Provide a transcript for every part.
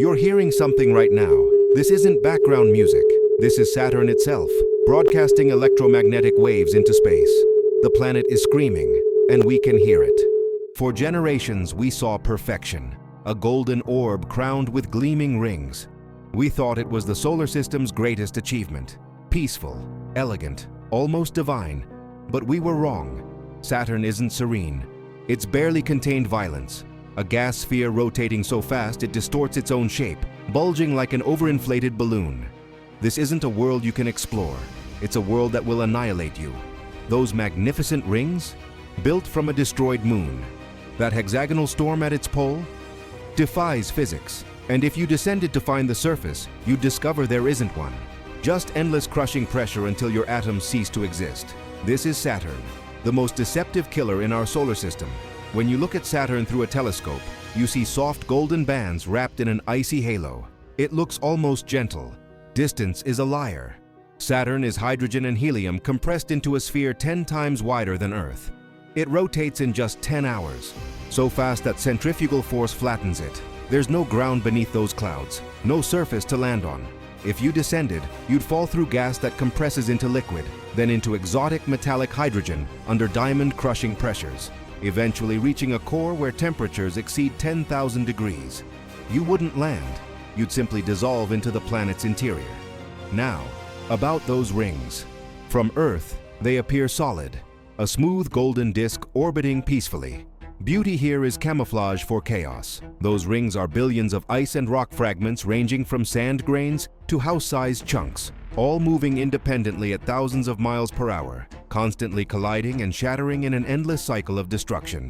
You're hearing something right now. This isn't background music. This is Saturn itself, broadcasting electromagnetic waves into space. The planet is screaming, and we can hear it. For generations, we saw perfection, a golden orb crowned with gleaming rings. We thought it was the solar system's greatest achievement. Peaceful, elegant, almost divine. But we were wrong. Saturn isn't serene. It's barely contained violence. A gas sphere rotating so fast it distorts its own shape, bulging like an overinflated balloon. This isn't a world you can explore. It's a world that will annihilate you. Those magnificent rings? Built from a destroyed moon. That hexagonal storm at its pole? Defies physics. And if you descended to find the surface, you'd discover there isn't one. Just endless crushing pressure until your atoms cease to exist. This is Saturn, the most deceptive killer in our solar system. When you look at Saturn through a telescope, you see soft golden bands wrapped in an icy halo. It looks almost gentle. Distance is a liar. Saturn is hydrogen and helium compressed into a sphere 10 times wider than Earth. It rotates in just 10 hours, so fast that centrifugal force flattens it. There's no ground beneath those clouds, no surface to land on. If you descended, you'd fall through gas that compresses into liquid, then into exotic metallic hydrogen under diamond-crushing pressures, eventually reaching a core where temperatures exceed 10,000 degrees. You wouldn't land, you'd simply dissolve into the planet's interior. Now, about those rings. From Earth, they appear solid, a smooth golden disk orbiting peacefully. Beauty here is camouflage for chaos. Those rings are billions of ice and rock fragments ranging from sand grains to house-sized chunks, all moving independently at thousands of miles per hour, constantly colliding and shattering in an endless cycle of destruction.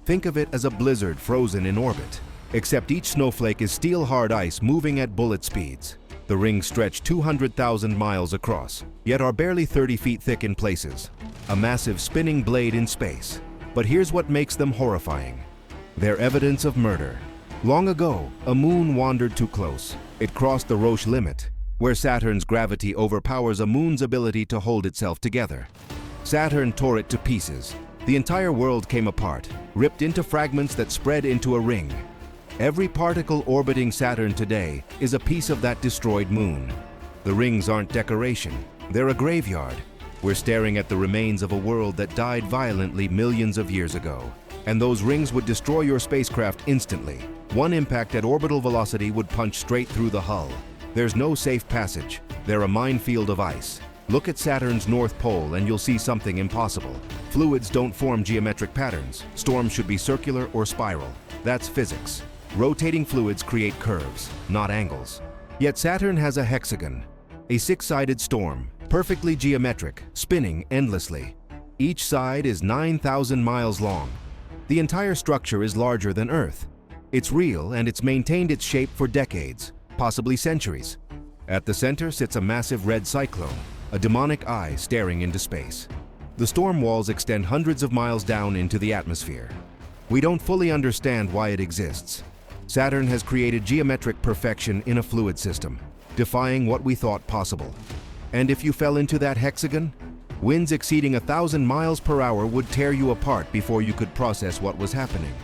Think of it as a blizzard frozen in orbit, except each snowflake is steel-hard ice moving at bullet speeds. The rings stretch 200,000 miles across, yet are barely 30 feet thick in places, a massive spinning blade in space. But here's what makes them horrifying. They're evidence of murder. Long ago, a moon wandered too close. It crossed the Roche limit, where Saturn's gravity overpowers a moon's ability to hold itself together. Saturn tore it to pieces. The entire world came apart, ripped into fragments that spread into a ring. Every particle orbiting Saturn today is a piece of that destroyed moon. The rings aren't decoration, they're a graveyard. We're staring at the remains of a world that died violently millions of years ago. And those rings would destroy your spacecraft instantly. One impact at orbital velocity would punch straight through the hull. There's no safe passage. They're a minefield of ice. Look at Saturn's North Pole and you'll see something impossible. Fluids don't form geometric patterns. Storms should be circular or spiral. That's physics. Rotating fluids create curves, not angles. Yet Saturn has a hexagon, a six-sided storm, perfectly geometric, spinning endlessly. Each side is 9,000 miles long. The entire structure is larger than Earth. It's real and it's maintained its shape for decades, possibly centuries. At the center sits a massive red cyclone, a demonic eye staring into space. The storm walls extend hundreds of miles down into the atmosphere. We don't fully understand why it exists. Saturn has created geometric perfection in a fluid system, defying what we thought possible. And if you fell into that hexagon, winds exceeding 1,000 miles per hour would tear you apart before you could process what was happening.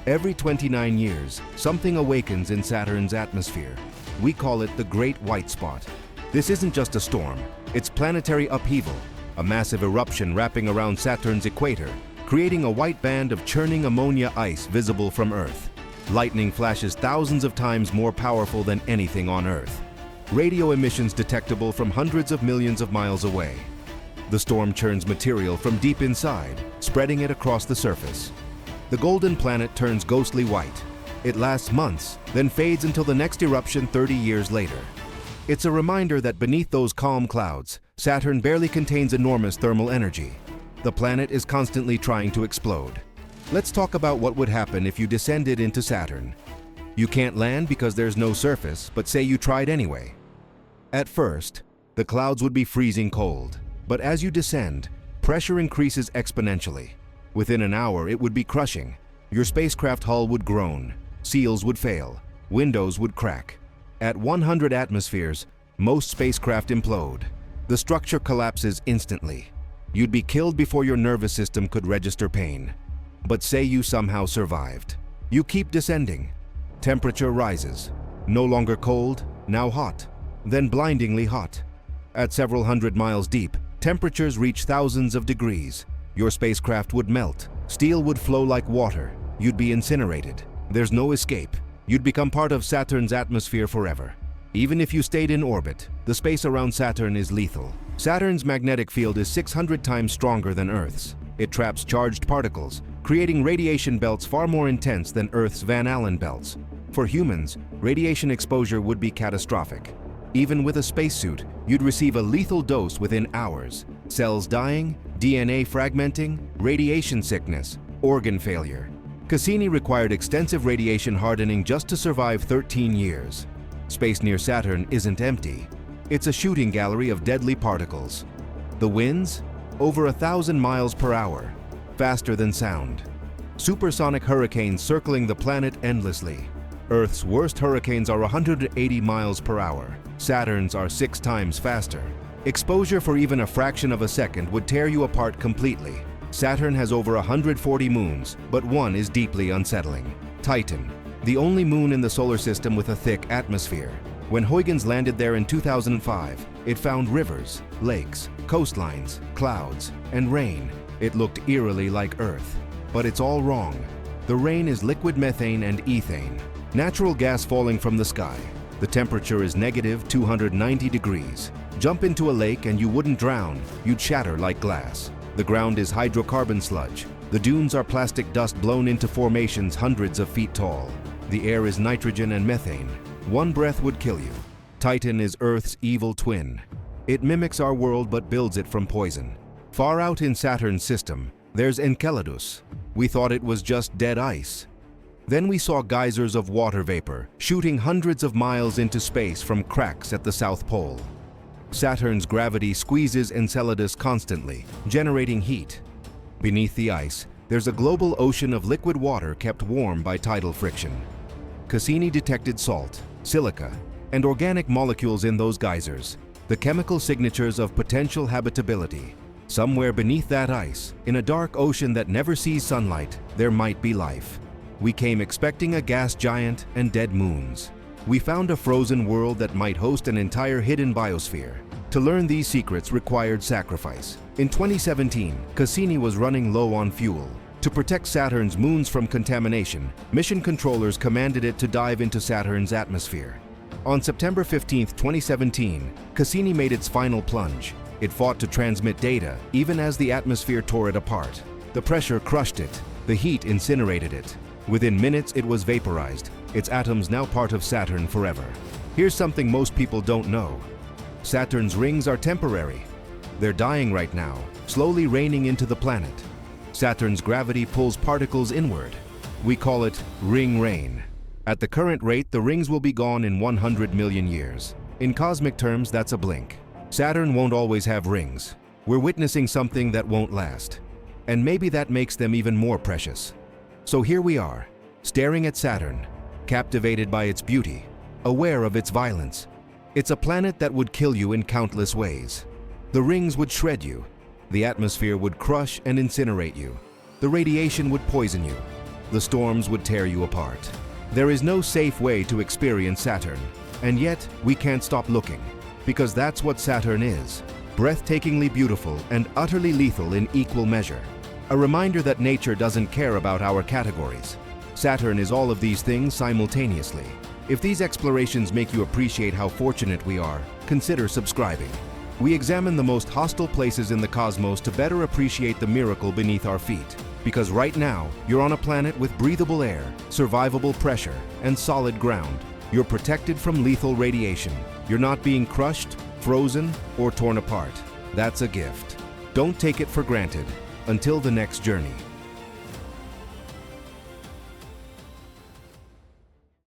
Every 29 years, something awakens in Saturn's atmosphere. We call it the Great White Spot. This isn't just a storm, it's planetary upheaval, a massive eruption wrapping around Saturn's equator, creating a white band of churning ammonia ice visible from Earth. Lightning flashes thousands of times more powerful than anything on Earth. Radio emissions detectable from hundreds of millions of miles away. The storm churns material from deep inside, spreading it across the surface. The golden planet turns ghostly white. It lasts months, then fades until the next eruption 30 years later. It's a reminder that beneath those calm clouds, Saturn barely contains enormous thermal energy. The planet is constantly trying to explode. Let's talk about what would happen if you descended into Saturn. You can't land because there's no surface, but say you tried anyway. At first, the clouds would be freezing cold, but as you descend, pressure increases exponentially. Within an hour, it would be crushing. Your spacecraft hull would groan, seals would fail, windows would crack. At 100 atmospheres, most spacecraft implode. The structure collapses instantly. You'd be killed before your nervous system could register pain. But say you somehow survived. You keep descending. Temperature rises. No longer cold, now hot, then blindingly hot. At several hundred miles deep, temperatures reach thousands of degrees. Your spacecraft would melt, steel would flow like water, you'd be incinerated. There's no escape. You'd become part of Saturn's atmosphere forever. Even if you stayed in orbit, the space around Saturn is lethal. Saturn's magnetic field is 600 times stronger than Earth's. It traps charged particles, creating radiation belts far more intense than Earth's Van Allen belts. For humans, radiation exposure would be catastrophic. Even with a spacesuit, you'd receive a lethal dose within hours. Cells dying, DNA fragmenting, radiation sickness, organ failure. Cassini required extensive radiation hardening just to survive 13 years. Space near Saturn isn't empty. It's a shooting gallery of deadly particles. The winds? Over 1,000 miles per hour, faster than sound. Supersonic hurricanes circling the planet endlessly. Earth's worst hurricanes are 180 miles per hour. Saturn's are 6 times faster. Exposure for even a fraction of a second would tear you apart completely. Saturn has over 140 moons, but one is deeply unsettling. Titan, the only moon in the solar system with a thick atmosphere. When Huygens landed there in 2005, it found rivers, lakes, coastlines, clouds, and rain. It looked eerily like Earth. But it's all wrong. The rain is liquid methane and ethane, natural gas falling from the sky. The temperature is negative 290 degrees. Jump into a lake and you wouldn't drown, you'd shatter like glass. The ground is hydrocarbon sludge. The dunes are plastic dust blown into formations hundreds of feet tall. The air is nitrogen and methane. One breath would kill you. Titan is Earth's evil twin. It mimics our world but builds it from poison. Far out in Saturn's system, there's Enceladus. We thought it was just dead ice. Then we saw geysers of water vapor shooting hundreds of miles into space from cracks at the South Pole. Saturn's gravity squeezes Enceladus constantly, generating heat. Beneath the ice, there's a global ocean of liquid water kept warm by tidal friction. Cassini detected salt, silica, and organic molecules in those geysers, the chemical signatures of potential habitability. Somewhere beneath that ice, in a dark ocean that never sees sunlight, there might be life. We came expecting a gas giant and dead moons. We found a frozen world that might host an entire hidden biosphere. To learn these secrets required sacrifice. In 2017, Cassini was running low on fuel. To protect Saturn's moons from contamination, mission controllers commanded it to dive into Saturn's atmosphere. On September 15, 2017, Cassini made its final plunge. It fought to transmit data, even as the atmosphere tore it apart. The pressure crushed it. The heat incinerated it. Within minutes, it was vaporized, its atoms now part of Saturn forever. Here's something most people don't know. Saturn's rings are temporary. They're dying right now, slowly raining into the planet. Saturn's gravity pulls particles inward. We call it ring rain. At the current rate, the rings will be gone in 100 million years. In cosmic terms, that's a blink. Saturn won't always have rings. We're witnessing something that won't last. And maybe that makes them even more precious. So here we are, staring at Saturn, captivated by its beauty, aware of its violence. It's a planet that would kill you in countless ways. The rings would shred you. The atmosphere would crush and incinerate you. The radiation would poison you. The storms would tear you apart. There is no safe way to experience Saturn, and yet we can't stop looking, because that's what Saturn is, breathtakingly beautiful and utterly lethal in equal measure. A reminder that nature doesn't care about our categories. Saturn is all of these things simultaneously. If these explorations make you appreciate how fortunate we are, consider subscribing. We examine the most hostile places in the cosmos to better appreciate the miracle beneath our feet. Because right now, you're on a planet with breathable air, survivable pressure, and solid ground. You're protected from lethal radiation. You're not being crushed, frozen, or torn apart. That's a gift. Don't take it for granted. Until the next journey.